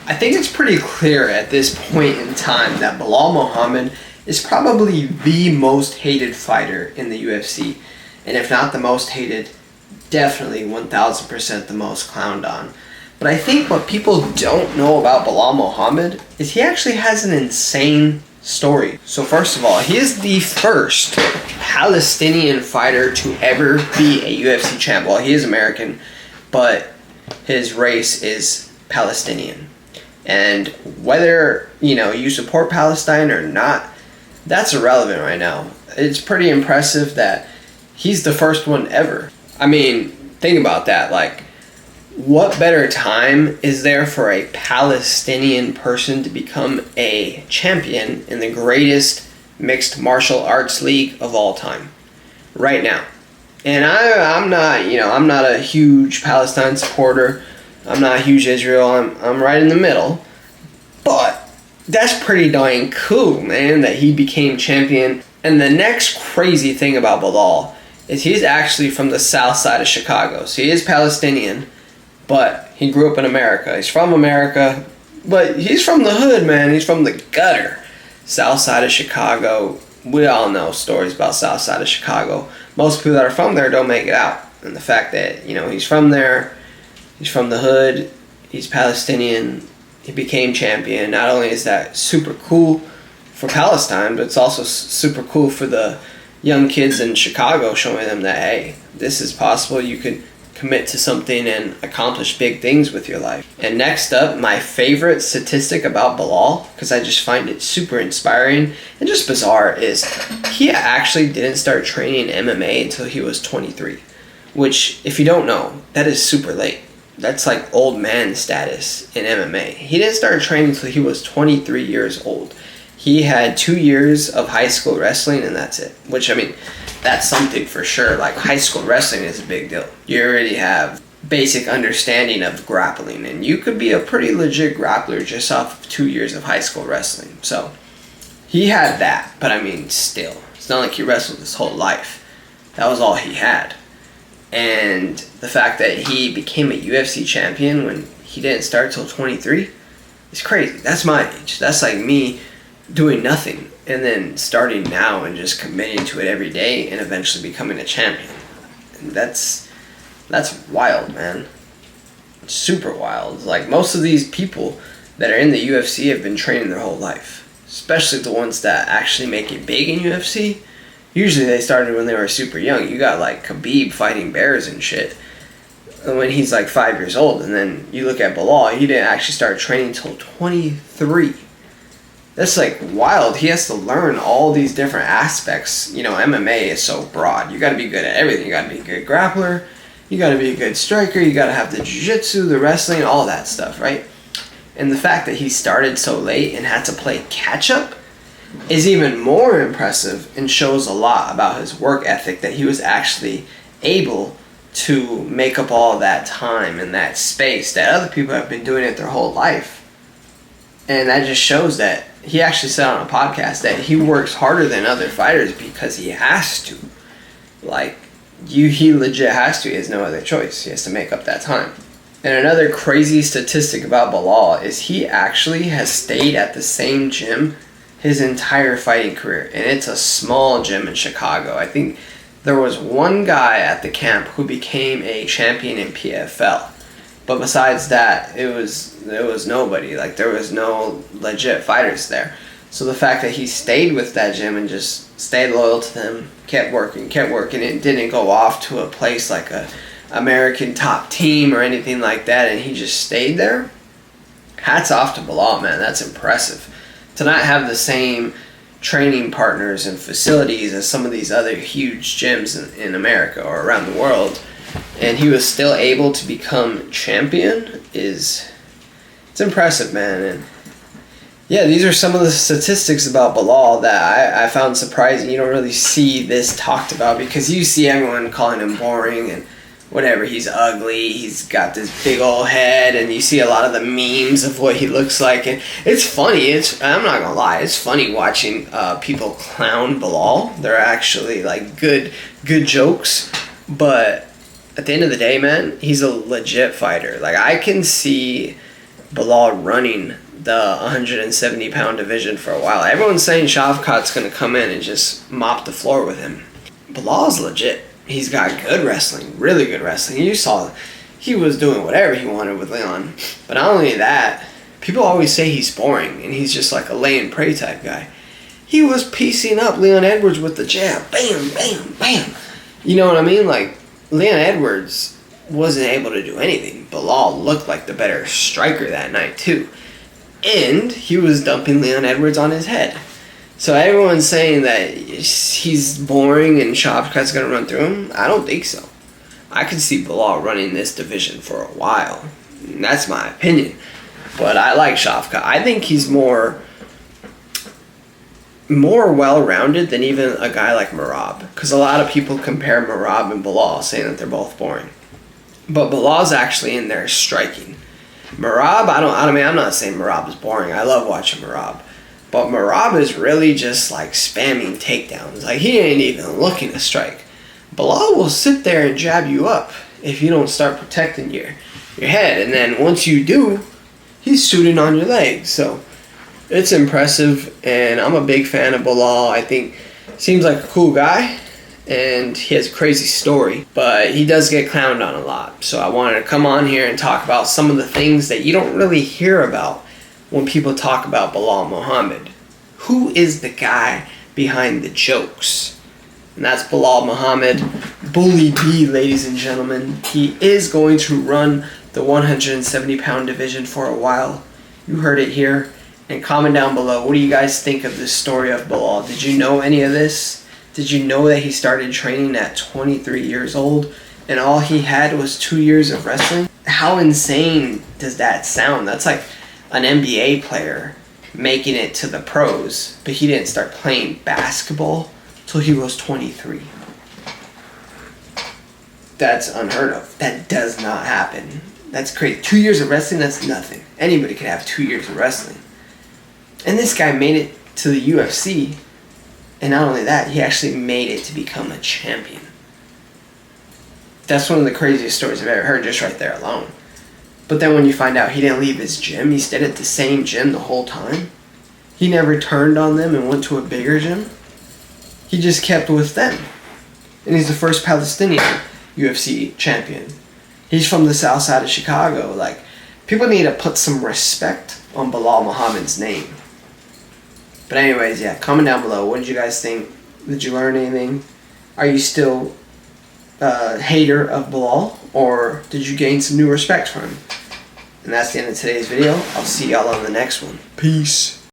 I think it's pretty clear at this point in time that Belal Muhammad is probably the most hated fighter in the UFC. And if not the most hated, definitely 1000% the most clowned on. But I think what people don't know about Belal Muhammad is he actually has an insane story. So first of all, he is the first Palestinian fighter to ever be a UFC champ. Well, he is American, but his race is Palestinian. And whether, you support Palestine or not, that's irrelevant right now. It's pretty impressive that he's the first one ever. I mean, think about that. Like, what better time is there for a Palestinian person to become a champion in the greatest mixed martial arts league of all time? Right now. And I'm not a huge Palestine supporter. I'm not a huge Israel. I'm right in the middle. But that's pretty darn cool, man, that he became champion. And the next crazy thing about Belal is he's actually from the south side of Chicago. So he is Palestinian, but he grew up in America. He's from America, but he's from the hood, man. He's from the gutter. South side of Chicago. We all know stories about south side of Chicago. Most people that are from there don't make it out. And the fact that, he's from there, he's from the hood, he's Palestinian, he became champion. Not only is that super cool for Palestine, but it's also super cool for the young kids in Chicago, showing them that, hey, this is possible. You could commit to something and accomplish big things with your life. And next up, my favorite statistic about Belal, because I just find it super inspiring and just bizarre, is he actually didn't start training MMA until he was 23. Which, if you don't know, that is super late. That's like old man status in MMA. He didn't start training until he was 23 years old. He had 2 years of high school wrestling, and that's it. Which, I mean, that's something for sure. Like, high school wrestling is a big deal. You already have basic understanding of grappling, and you could be a pretty legit grappler just off of 2 years of high school wrestling. So, he had that, but I mean, still. It's not like he wrestled his whole life. That was all he had. And the fact that he became a UFC champion when he didn't start till 23 is crazy. That's my age. That's like me doing nothing and then starting now and just committing to it every day and eventually becoming a champion. And that's wild, man. It's super wild. Like, most of these people that are in the UFC have been training their whole life, especially the ones that actually make it big in UFC. Usually they started when they were super young. You got like Khabib fighting bears and shit when he's like 5 years old. And then you look at Belal, he didn't actually start training until 23. That's like wild. He has to learn all these different aspects. MMA is so broad. You got to be good at everything. You got to be a good grappler. You got to be a good striker. You got to have the jiu-jitsu, the wrestling, all that stuff, right? And the fact that he started so late and had to play catch-up is even more impressive and shows a lot about his work ethic, that he was actually able to make up all that time and that space that other people have been doing it their whole life. And that just shows that he actually said on a podcast that he works harder than other fighters because he has to. Like, he legit has to. He has no other choice. He has to make up that time. And another crazy statistic about Belal is he actually has stayed at the same gym his entire fighting career, and it's a small gym in Chicago. I think there was one guy at the camp who became a champion in PFL, but besides that, it was nobody. Like, there was no legit fighters there. So the fact that he stayed with that gym and just stayed loyal to them, kept working, and didn't go off to a place like a American top team or anything like that, and he just stayed there. Hats off to Belal, man. That's impressive. To not have the same training partners and facilities as some of these other huge gyms in America or around the world, and he was still able to become champion it's impressive, man. And yeah, these are some of the statistics about Belal that I found surprising. You don't really see this talked about because you see everyone calling him boring and whatever, he's ugly, he's got this big old head, and you see a lot of the memes of what he looks like, and it's funny. I'm not gonna lie, it's funny watching people clown Belal. They're actually like good jokes, but at the end of the day, man, he's a legit fighter. Like, I can see Belal running the 170-pound division for a while. Everyone's saying Shavkat's going to come in and just mop the floor with him. Belal's legit. He's got good wrestling, really good wrestling. You saw he was doing whatever he wanted with Leon. But not only that, people always say he's boring and he's just like a lay and pray type guy. He was piecing up Leon Edwards with the jab. Bam, bam, bam. You know what I mean? Like, Leon Edwards wasn't able to do anything. Belal looked like the better striker that night too. And he was dumping Leon Edwards on his head. So everyone's saying that he's boring and Shavkat's going to run through him. I don't think so. I could see Belal running this division for a while. And that's my opinion. But I like Shavkat. I think he's more well-rounded than even a guy like Merab. Because a lot of people compare Merab and Belal, saying that they're both boring. But Belal's actually in there striking. Merab, I'm not saying Merab is boring. I love watching Merab. But Merab is really just like spamming takedowns. Like, he ain't even looking to strike. Belal will sit there and jab you up if you don't start protecting your head. And then once you do, he's shooting on your legs. So it's impressive, and I'm a big fan of Belal. I think seems like a cool guy, and he has a crazy story, but he does get clowned on a lot. So I wanted to come on here and talk about some of the things that you don't really hear about when people talk about Belal Muhammad. Who is the guy behind the jokes? And that's Belal Muhammad, Bully B, ladies and gentlemen. He is going to run the 170-pound division for a while. You heard it here. And comment down below, what do you guys think of this story of Belal? Did you know any of this? Did you know that he started training at 23 years old and all he had was 2 years of wrestling? How insane does that sound? That's like an NBA player making it to the pros, but he didn't start playing basketball till he was 23. That's unheard of. That does not happen. That's crazy. 2 years of wrestling, that's nothing. Anybody could have 2 years of wrestling. And this guy made it to the UFC. And not only that, he actually made it to become a champion. That's one of the craziest stories I've ever heard, just right there alone. But then when you find out he didn't leave his gym, he stayed at the same gym the whole time. He never turned on them and went to a bigger gym. He just kept with them. And he's the first Palestinian UFC champion. He's from the south side of Chicago. Like, people need to put some respect on Belal Muhammad's name. But anyways, yeah, comment down below. What did you guys think? Did you learn anything? Are you still a hater of Belal? Or did you gain some new respect for him? And that's the end of today's video. I'll see y'all on the next one. Peace.